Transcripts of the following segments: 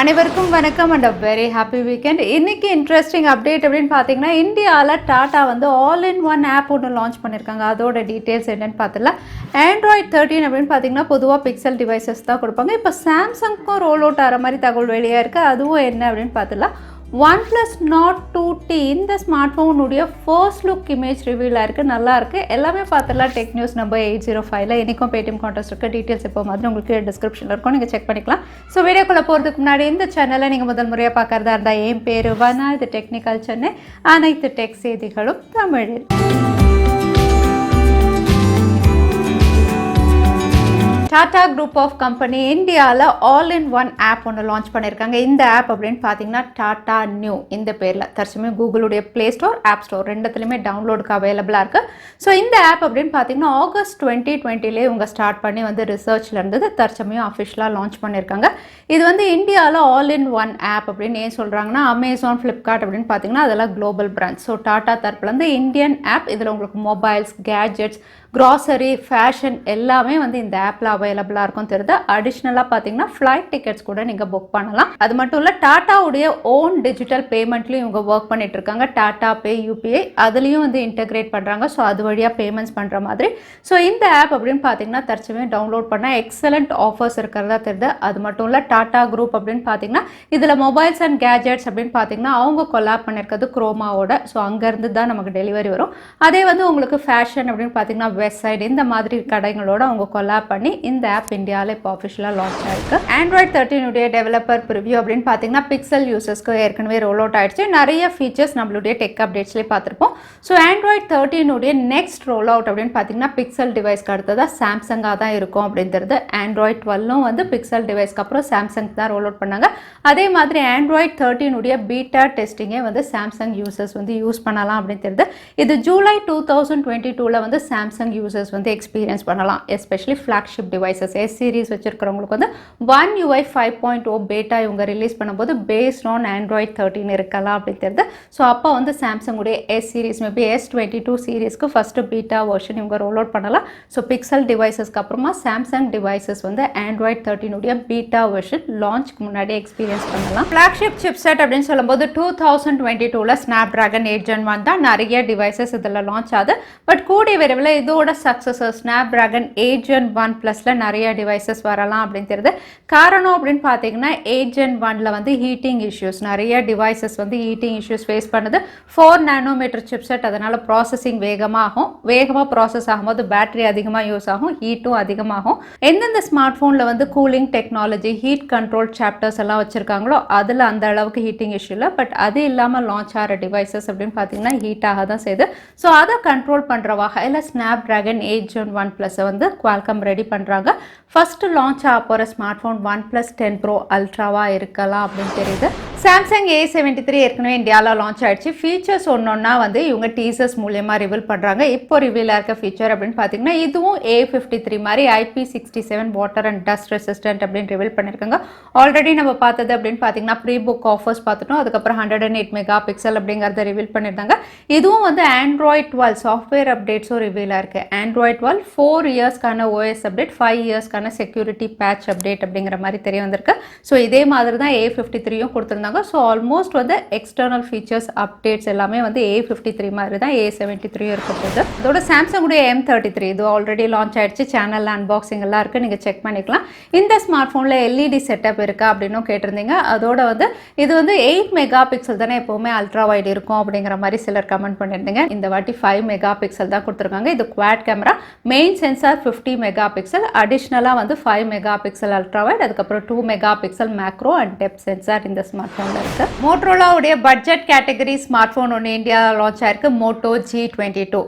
அனைவருக்கும் வணக்கம் and very happy weekend. இன்னைக்கு இன்ட்ரெஸ்டிங் அப்டேட் அப்படின்னு பார்த்தீங்கன்னா, இந்தியாவில் டாட்டா வந்து ஆல் இன் ஒன் ஆப் ஒன்று லான்ச் பண்ணியிருக்காங்க. அதோட டீட்டெயில்ஸ் என்னென்னு பார்த்துலாம். ஆண்ட்ராய்ட் 13 அப்படின்னு பார்த்தீங்கன்னா பொதுவாக பிக்சல் டிவைசஸ் தான் கொடுப்பாங்க. இப்போ சாம்சங்க்கும் ரோல் அவுட் ஆகிற மாதிரி தகவல் வெளியாக இருக்குது. அதுவும் என்ன அப்படின்னு பார்த்துலாம். Oneplus Nord 2T இந்த ஸ்மார்ட் ஃபோனுடைய ஃபர்ஸ்ட் லுக் இமேஜ் ரிவ்யூவில் இருக்குது. நல்லா இருக்குது. எல்லாமே பார்த்துலாம். டெக் நியூஸ் நம்பர் 805 இன்றைக்கும் பேடிஎம் கான்டெஸ்ட் இருக்குது. டீட்டெயில்ஸ் இப்போ மாதிரி உங்களுக்கு டிஸ்கிரிப்ஷனில் இருக்கும், நீங்கள் செக் பண்ணிக்கலாம். ஸோ வீடியோக்குள்ளே போகிறதுக்கு முன்னாடி இந்த சேனலை நீங்கள் முதல் முறையாக பார்க்குறதா இருந்தால் என் பேர் வனா, இது டெக்னிக்கல் சென்னை, அனைத்து டெக் செய்திகளும் தமிழில். டாடா குரூப் ஆஃப் கம்பெனி இந்தியாவில் ஆல் இன் ஒன் ஆப் ஒன்று லான்ச் பண்ணியிருக்காங்க. இந்த ஆப் அப்படின்னு பார்த்தீங்கன்னா டாடா நியூ இந்த பேரில் தற்சமயம் கூகுளுடைய ப்ளே ஸ்டோர், ஆப் ஸ்டோர் ரெண்டுத்துலையுமே டவுன்லோடுக்கு அவைலபிளாக இருக்குது. ஸோ இந்த ஆப் அப்படின்னு பார்த்தீங்கன்னா ஆகஸ்ட் 2020 இவங்க ஸ்டார்ட் பண்ணி வந்து ரிசர்ச்சில் இருந்தது. தற்சமயம் அஃபிஷியலாக லான்ச் பண்ணியிருக்காங்க. இது வந்து இந்தியாவில் ஆல் இன் ஒன் ஆப் அப்படின்னு ஏன் சொல்கிறாங்கன்னா, அமேசான், ஃப்ளிப்கார்ட் அப்படின்னு பார்த்தீங்கன்னா அதெல்லாம் குளோபல் பிராண்ட். ஸோ டாடா தரப்புலேருந்து இந்தியன் ஆப். இதில் உங்களுக்கு மொபைல்ஸ், கேட்ஜெட்ஸ், க்ராசரி, ஃபேஷன் எல்லாமே வந்து இந்த ஆப்பில் அவைலபிளாக இருக்கும் தெரியுது. அடிஷ்னலாக பார்த்தீங்கன்னா ஃப்ளைட் டிக்கெட்ஸ் கூட நீங்கள் புக் பண்ணலாம். அது மட்டும் இல்லை, டாட்டாவுடைய ஓன் டிஜிட்டல் பேமெண்ட்லையும் இவங்க ஒர்க் பண்ணிட்டு இருக்காங்க. டாடா பே, யூபிஐ அதுலேயும் வந்து இன்டெகிரேட் பண்ணுறாங்க. ஸோ அது வழியாக பேமெண்ட்ஸ் பண்ணுற மாதிரி. ஸோ இந்த ஆப் அப்படின்னு பார்த்தீங்கன்னா தற்சமயம் டவுன்லோட் பண்ணால் எக்ஸலண்ட் ஆஃபர்ஸ் இருக்கிறதா தெரியுது. அது மட்டும் இல்லை, டாடா குரூப் அப்படின்னு பார்த்தீங்கன்னா இதில் மொபைல்ஸ் அண்ட் கேஜெட்ஸ் அப்படின்னு பார்த்தீங்கன்னா அவங்க கொலாப் பண்ணியிருக்கிறது குரோமாவோட. ஸோ அங்கேருந்து தான் நமக்கு டெலிவரி வரும். அதே வந்து உங்களுக்கு ஃபேஷன் அப்படின்னு பார்த்தீங்கன்னா வெப்சைட் இந்த மாதிரி கடைகளோட அவங்க கொலாப் பண்ணி இந்த ஆப் இந்தியாவில் இப்போ அஃபிஷியலாக லான்ச் ஆயிருக்கு. ஆண்ட்ராய்ட் 13 உடைய டெவலப்பர் ப்ரிவ்யூ அப்படின்னு பார்த்தீங்கன்னா பிக்சல் யூசர்ஸ்க்கு ஏற்கனவே ரோல் அவுட் ஆயிடுச்சு. நிறைய ஃபீச்சர்ஸ் நம்மளுடைய டெக் அப்டேட்ஸ்லேயே பார்த்துருப்போம். ஸோ ஆண்ட்ராய்ட் 13 உடைய நெக்ஸ்ட் ரோல் அவுட் அப்படின்னு பார்த்தீங்கன்னா பிக்சல் டிவைஸ்க்கு அடுத்ததாக சாம்சங்காக தான் இருக்கும் அப்படின்றது. ஆண்ட்ராய்ட் 12 வந்து பிக்சல் டிவைஸ்க்கு அப்புறம் சாம்சங் தான் ரோல் அவுட் பண்ணாங்க. அதே மாதிரி ஆண்ட்ராய்ட் 13 உடைய பீட்டா டெஸ்டிங்கே வந்து சாம்சங் யூசர்ஸ் வந்து யூஸ் பண்ணலாம் அப்படின்னு தெரியுது. இது ஜூலை 2022 வந்து சாம்சங் யூசர்ஸ் வந்து எக்ஸ்பீரியன்ஸ் பண்ணலாம். Especially flagship devices S series வச்சிருக்கிறவங்களுக்கு வந்து One UI 5.0 பேட்டா இவங்க ரிலீஸ் பண்ணும்போது பேஸ்ட் ஆன் ஆண்ட்ராய்ட் 13 இருக்கலாம் அப்படிங்கிறது. ஸோ அப்போ வந்து சாம்சங்குடைய எஸ் சீரிஸ் மேபி S22 சீரிஸ்க்கு ஃபஸ்ட்டு பீட்டா வெர்ஷன் இவங்க ரோல் அவுட் பண்ணலாம். ஸோ பிக்சல் டிவைசஸ்க்கு அப்புறமா சாம்சங் டிவைசஸ் வந்து ஆண்ட்ராய்ட் 13 உடைய பீட்டா வெர்ஷன் லான்ச்க்கு முன்னாடி எக்ஸ்பீரியன்ஸ் பண்ணலாம். ஃப்ளாக்ஷிப் சிப்செட் அப்படின்னு சொல்லும்போது 2022 ஸ்னாப்டிராகன் 8 Gen 1 தான் நிறைய டிவைசஸ் இதில் லான்ச் ஆகுது. பட் கூடிய விரைவில் இதோட சக்ஸஸர் ஸ்னாப்டிராகன் 8 Gen 1 ப்ளஸில் நிறைய டிவைசஸ் வரலாம் அப்படிங்கிறது. காரணம் அப்படின்னு பார்த்தீங்கன்னா 8 Gen 1ல வந்து ஹீட்டிங் இஷ்யூஸ், நிறைய டிவைசஸ் வந்து ஹீட்டிங் இஷ்யூஸ் ஃபேஸ் பண்ணுது. 4 nanometer சிப்செட், அதனால் ப்ராசஸிங் வேகமாக ப்ராசஸ் ஆகும்போது பேட்டரி அதிகமாக யூஸ் ஆகும், ஹீட்டும் அதிகமாகும். எந்தெந்த ஸ்மார்ட் ஃபோனில் வந்து cooling technology, heat control chapters எல்லாம் வச்சுருக்காங்களோ அதில் அந்த அளவுக்கு ஹீட்டிங் இஷ்யூ இல்லை. பட் அது இல்லாமல் லான்ச் ஆகிற டிவைசஸ் அப்படின்னு பார்த்தீங்கன்னா ஹீட்டாக தான் செய்யுது. ஸோ அதை கண்ட்ரோல் பண்ணுற வகையில் ஸ்னாப்டிராகன் 8 Gen 1 ப்ளஸை வந்து குவால்காம் ரெடி பண்ணுறாங்க. ஃபர்ஸ்ட் லான்ச் ஆக போகிற ஸ்மார்ட் ஃபோன் OnePlus 10 Pro அல்ட்ராவாக இருக்கலாம் அப்படின்னு தெரியுது. சாம்சங் A73 ஏற்கனவே இந்தியாவில் லான்ச் ஆகிடுச்சு. ஃபீச்சர்ஸ் ஒன்றொன்னா வந்து இவங்க டீசர்ஸ் மூலியமாக ரிவீல் பண்ணுறாங்க. இப்போ ரிவீலாக இருக்க ஃபீச்சர் அப்படின்னு பார்த்தீங்கன்னா இதுவும் A53 மாதிரி IP67 water and dust resistant அப்படின்னு ரிவீல் பண்ணியிருக்காங்க. ஆல்ரெடி நம்ம பார்த்தது அப்படின்னு பார்த்தீங்கன்னா ப்ரீ புக் ஆஃபர்ஸ் பார்த்துட்டோம். அதுக்கப்புறம் 108 மெகா பிக்சல் அப்படிங்கிறத ரிவீல் பண்ணியிருந்தாங்க. இதுவும் வந்து ஆண்ட்ராய்ட் 12 சாஃப்ட்வேர் அப்டேட்ஸும் ரிவீலாக இருக்குது. ஆண்ட்ராய்ட் 12 4 இயர்ஸ்க்கான OS அப்டேட், 5 இயர்ஸ்க்கான செக்யூரிட்டி பேட்ச் அப்டேட் அப்படிங்கிற மாதிரி தெரிய வந்திருக்கு. ஸோ இதே மாதிரி தான் A53யும் கொடுத்துருந்தாங்க. ஸோ ஆல்மோஸ்ட் வந்து எக்ஸ்டர்னல் ஃபீச்சர்ஸ் அப்டேட்ஸ் எல்லாமே வந்து A53 மாதிரி தான் A73யும் இருக்க போகுது. இதோட சாம்சங்குடைய M33 இது ஆல்ரெடி லான்ச் ஆயிடுச்சு. சேனலில் அன்பாக்சிங் எல்லாம் இருக்குது, நீங்கள் செக் பண்ணிக்கலாம். இந்த ஸ்மார்ட் ஃபோனில் LED செட்டப் இருக்கா அப்படின்னும் கேட்டிருந்தீங்க. அதோட வந்து இது வந்து 8 மெகா பிக்சல் தானே எப்போவுமே அல்ட்ரா வைட் இருக்கும் அப்படிங்கிற மாதிரி சிலர் கமெண்ட் பண்ணியிருந்தீங்க. இந்த வாட்டி 5 மெகா பிக்சல் தான் கொடுத்துருக்காங்க. இது quad camera, main sensor 50 mega pixel, அடிஷ்னலாக வந்து 5 மெகா பிக்சல் அல்ட்ரா வைட், அதுக்கப்புறம் 2 mega pixel macro and depth sensor இந்த ஸ்மார்ட் ஃபோனில் இருக்குது. மோட்டோரோலாவுடைய பட்ஜெட் கேட்டகரி ஸ்மார்ட் ஃபோன் ஒன்று இந்தியா லான்ச் ஆயிருக்கு. Moto G22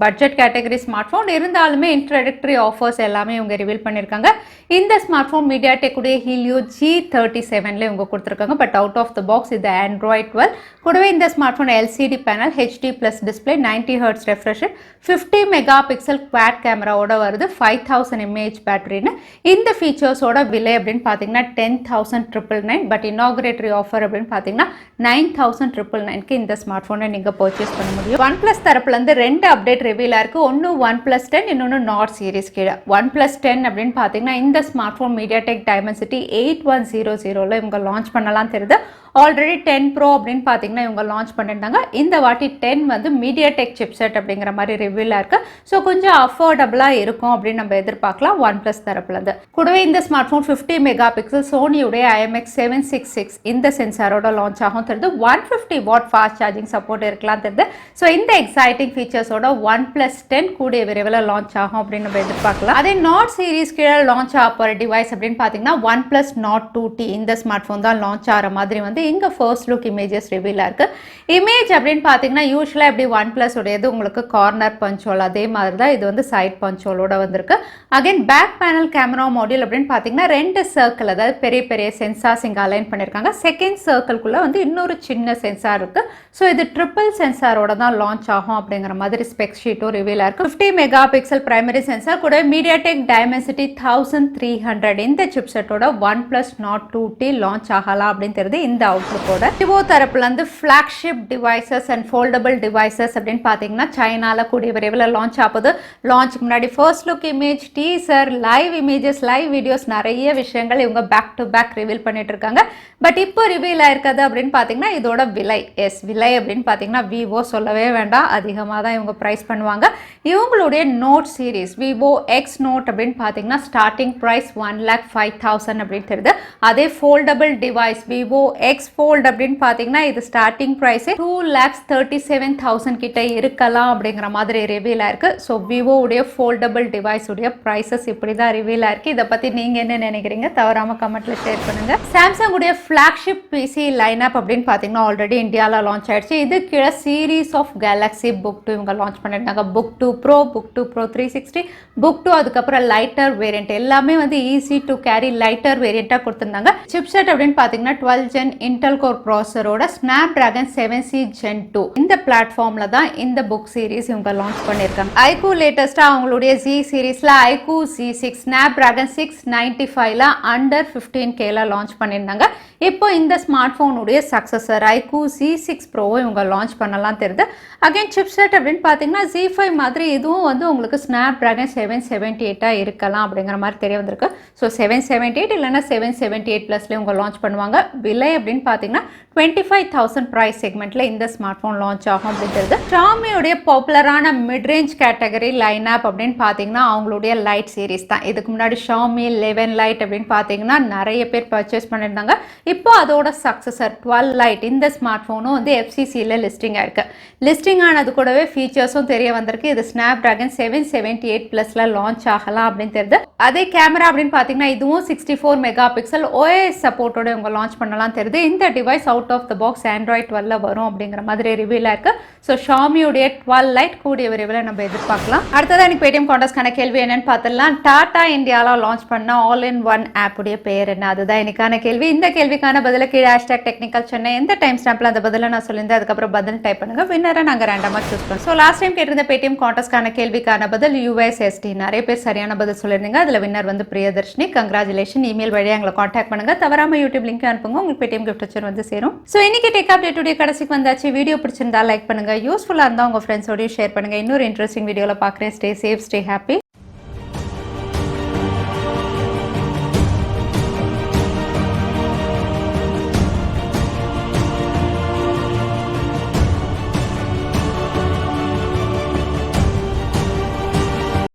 budget category smart phone இருந்தாலுமே இன்ட்ரோடக்டரி ஆஃபர்ஸ் எல்லாமே இவங்க ரிவீல் பண்ணியிருக்காங்க. இந்த ஸ்மார்ட் ஃபோன் MediaTek உடைய Helio G37ல இவங்க கொடுத்துருக்காங்க. But out of the box இது ஆண்ட்ராய்ட் 12 கூடவே இந்த smart phone LCD panel, HD+ display, 90 Hz refresh, 50 mega pixel quad கேமராவோட வருது, 5000 mAh பேட்டரின்னு. இந்த ஃபீச்சர்ஸோட விலை அப்படின்னு பார்த்தீங்கன்னா 10,999. பட் இனாகுரேட்டரி ஆஃபர் ஆஃபர் அப்படின்னு பார்த்தீங்கன்னா 9,999க்கு இந்த ஸ்மார்ட் ஃபோனை நீங்கள் பர்ச்சேஸ் பண்ண முடியும். OnePlus தரப்புலேருந்து 2 அப்டேட் ரிவீலாக இருக்குது. ஒன்று OnePlus 10, இன்னொன்று நாட் சீரிஸ் கீழே. OnePlus 10 அப்படின்னு பார்த்தீங்கன்னா இந்த ஸ்மார்ட் ஃபோன் மீடியாடெக் டைமென்சிட்டி 8100ல் இவங்க லான்ச் பண்ணலாம் தெரியுது. ஆல்ரெடி 10 Pro அப்படின்னு பார்த்தீங்கன்னா இவங்க லான்ச் பண்ணியிருந்தாங்க. இந்த வாட்டி 10 வந்து மீடியாடெக் சிப்செட் அப்படிங்கிற மாதிரி ரிவ்யூலாக இருக்குது. ஸோ கொஞ்சம் அஃபோர்டபுளாக இருக்கும் அப்படின்னு நம்ம எதிர்பார்க்கலாம் OnePlus தரப்புலேருந்து. கூடவே இந்த ஸ்மார்ட் ஃபோன் 50 மெகா பிக்சல் சோனியுடைய IMX766 இந்த சென்சாரோட லான்ச் ஆகும் தெரியுது. 150 வாட் ஃபாஸ்ட் சார்ஜிங் சப்போர்ட் இருக்கலாம் தெரியுது. ஸோ இந்த எக்ஸைட்டிங் ஃபீச்சர்ஸோட OnePlus 10 கூடிய விரைவில் லான்ச் ஆகும் அப்படின்னு நம்ம எதிர்பார்க்கலாம். அதே நாட் சீரிஸ் கீழே லான்ச் ஆக போகிற டிவைஸ் அப்படின்னு பார்த்தீங்கன்னா OnePlus Nord 2T இந்த ஸ்மார்ட் ஃபோன் தான் லான்ச் ஆகிற மாதிரி வந்து இங்கே ஃபர்ஸ்ட் லுக் இமேஜஸ் ரிவீலாக இருக்குது. இமேஜ் அப்படின்னு பார்த்தீங்கன்னா யூஸ்வலாக எப்படி OnePlus உடையது உங்களுக்கு கார்னர் பஞ்சோல் அதே மாதிரி தான் இது வந்து சைட் பஞ்சோலோட வந்திருக்கு. Again back panel camera module அப்படின்னு பார்த்தீங்கன்னா 2 சர்க்கிள், அதாவது பெரிய பெரிய சென்சார்ஸ் இங்கே அலைன் பண்ணியிருக்காங்க. செகண்ட் சர்க்கிள்குள்ளே வந்து இன்னொரு சின்ன சென்சார் இருக்குது. ஸோ இது ட்ரிபிள் சென்சாரோட தான் லான்ச் ஆகும் அப்படிங்கிற மாதிரி ஸ்பெக் ஷீட்டும் ரிவீலாக இருக்குது. 50 மெகா பிக்சல் பிரைமரி சென்சார் கூட மீடியாடெக் டைமென்சிட்டி 1300 இந்த சிப்செட்டோட OnePlus Nord 2T லான்ச் ஆகலாம் அப்படின்னு தெரியுது. இந்த அவுட்லுக்கோட விவோ தரப்புல இருந்து flagship devices and foldable devices அப்படின்னு பார்த்தீங்கன்னா சைனால கூடிய விரைவில் லான்ச் ஆகுது. லான்ச்சுக்கு முன்னாடி first look image, teaser, live images, live videos, நிறைய விஷயங்கள் இவங்க பேக் டு பேக் ரிவீல் பண்ணிட்டு இருக்காங்க. பட் இப்போ ரிவீல் ஆயிருக்கிறது அப்படின்னு பார்த்தீங்கன்னா இதோட விலை. விலை அப்படின்னு பார்த்தீங்கன்னா விவோ சொல்லவே வேண்டாம், அதிகமாக தான் இவங்க ப்ரைஸ் பண்ணுவாங்க. இவங்களுடைய note series Vivo X note அப்படின்னு பார்த்தீங்கன்னா ஸ்டார்டிங் ப்ரைஸ் 1,05,000 அப்படின்னு தெரியுது. அதே foldable device Vivo X fold அப்படின்னு பார்த்தீங்கன்னா இது ஸ்டார்டிங் ப்ரைஸே 2,37,000 கிட்ட இருக்கலாம் அப்படிங்கிற மாதிரி ரிவீல் ஆயிருக்கு. ஸோ விவோ உடைய ஃபோல்டபிள் டிவைஸ் உடைய ப்ரைஸஸ் இப்படி தான் ரிவீல் ஆயிருக்கு. இதை பற்றி நீங்கள் என்ன நினைக்கிறீங்க? தவறாமல் கமெண்ட்ல ஷேர் பண்ணுங்க. சாம்சங் உடைய ஃப்ளாக்ஷிப் பிசி லைனப் அப்படின்னு பார்த்தீங்கன்னா ஆல்ரெடி இந்தியாவில் லான்ச் ஆயிடுச்சு. இது கீழே சீரீஸ் ஆஃப் Galaxy Book2 இவங்க லான்ச் பண்ணியிருந்தாங்க. Book2 Pro, Book2 Pro 360, Book2 அதுக்கப்புறம் லைட்டர் வேரியன்ட் எல்லாமே வந்து ஈஸி டு கேரி லைட்டர் வேரியண்ட்டாக கொடுத்துருந்தாங்க. சிப்செட் அப்படின்னு பார்த்தீங்கன்னா 12 Gen Intel Core ப்ராசரோட SNAPDRAGON 7C Gen 2 இந்த பிளாட்ஃபார்மில் தான் இந்த புக் சீரீஸ் இவங்க லான்ச் பண்ணியிருக்காங்க. iQOO லேட்டஸ்ட்டாக அவங்களுடைய Z சீரீஸில் iQOO Z6 SNAPDRAGON 695ல அண்டர் 15Kல லான்ச் பண்ணியிருந்தாங்க. இப்போ இந்த ஸ்மார்ட் ஃபோனுடைய சக்ஸஸர் iQOO Z6 Pro இவங்க லான்ச் பண்ணலாம் தெரியுது. அகைன் சிப்செட் அப்படின்னு பார்த்தீங்கன்னா Z5 மாதிரி இதுவும் வந்து உங்களுக்கு SNAPDRAGON 778 இருக்கலாம் அப்படிங்கிற மாதிரி தெரிய வந்திருக்கு. ஸோ 778 இல்லைன்னா 778 ப்ளஸ்ல இவங்க லான்ச் பண்ணுவாங்க. விலை அப்படின்னு பார்த்தீங்கன்னா 25,000 ப்ரைஸ் செக்மெண்ட்ல இந்த ஸ்மார்ட் ஃபோன் லான்ச் ஆகும் அப்படிங்கிறது. ஷாமியோடைய பாப்புலரான mid range category line up அப்படின்னு பார்த்தீங்கன்னா அவங்களுடைய லைட் சீரிஸ் தான். இதுக்கு முன்னாடி Xiaomi 11 லைட் அப்படின்னு பார்த்தீங்கன்னா நிறைய பேர் பர்ச்சேஸ் பண்ணியிருந்தாங்க. இப்போ அதோட சக்ஸஸர் 12 லைட் இந்த ஸ்மார்ட் ஃபோனும் வந்து FCCல லிஸ்டிங் ஆயிருக்கு. லிஸ்டிங் ஆனது கூடவே ஃபீச்சர்ஸும் தெரிய வந்திருக்கு. இது SNAPDRAGON 778 ப்ளஸ்ல லான்ச் ஆகலாம் அப்படின்னு தெரியுது. அதே கேமரா அப்படின்னு பார்த்தீங்கன்னா இதுவும் 64 மெகா பிக்சல் OIS சப்போர்ட்டோட இவங்க லான்ச் பண்ணலாம் தெரியுது. இந்த device out of the box Android 12ல வரும் அப்படிங்கிற மாதிரி ரிவீல் ஆயிருக்கு. ஸோ ஷாமியுடைய 12 லைட் கூடிய விரைவில் நம்ம எதிர்பார்க்கலாம். அடுத்ததான் எனக்கு பேடிஎம் கான்டெஸ்ட்கான கேள்வி என்னன்னு பார்த்துடலாம். டாடா இந்தியாவில் லான்ச் பண்ண ஆல் இன் ஒன் ஆப் உடைய பேர் என்ன? அதுதான் எனக்கான கேள்வி. இந்த கேள்விக்கான பதில கீழே #Technical Chennai எந்த டைம் ஸ்டாம்ப்ல அந்த பதில நான் சொல்லியிருந்தேன். அதுக்கப்புறம் பதில் டைப் பண்ணுங்க. வின்னரை நாங்கள் ரேண்டமாக சூஸ் பண்ணுவோம். ஸோ லாஸ்ட் டைம் கேட்டிருந்த பேடிஎம் கான்டெஸ்ட்கான கேள்விக்கான பதில் USSD. நிறைய பேர் சரியான பதில் சொல்லியிருந்தீங்க. அதில் வின்னர் வந்து பிரியதர்ஷினி. கங்க்ராச்சுலேஷன். இமெயில் வழியாக எங்களை கான்டாக்ட் பண்ணுங்க. தவறாம யூடியூப் லிங்க் அனுப்புங்க. உங்களுக்கு பேடிஎம் கிஃப்ட் வச்சு வந்து சேரும். ஸோ இன்னைக்கு டெக் அப்டேட் உடைய கடைசிக்கு வந்தாச்சு. வீடியோ பிடிச்சிருந்தா லைக் பண்ணுங்க. யூஸ்ஃபுல்லாக இருந்தால் உங்கள் ஃப்ரெண்ட்ஸோடய ஷேர் பண்ணுங்க. இன்னொரு இன்ட்ரெஸ்டிங் வீடியோவில் பார்க்குறேன். Stay safe, stay happy.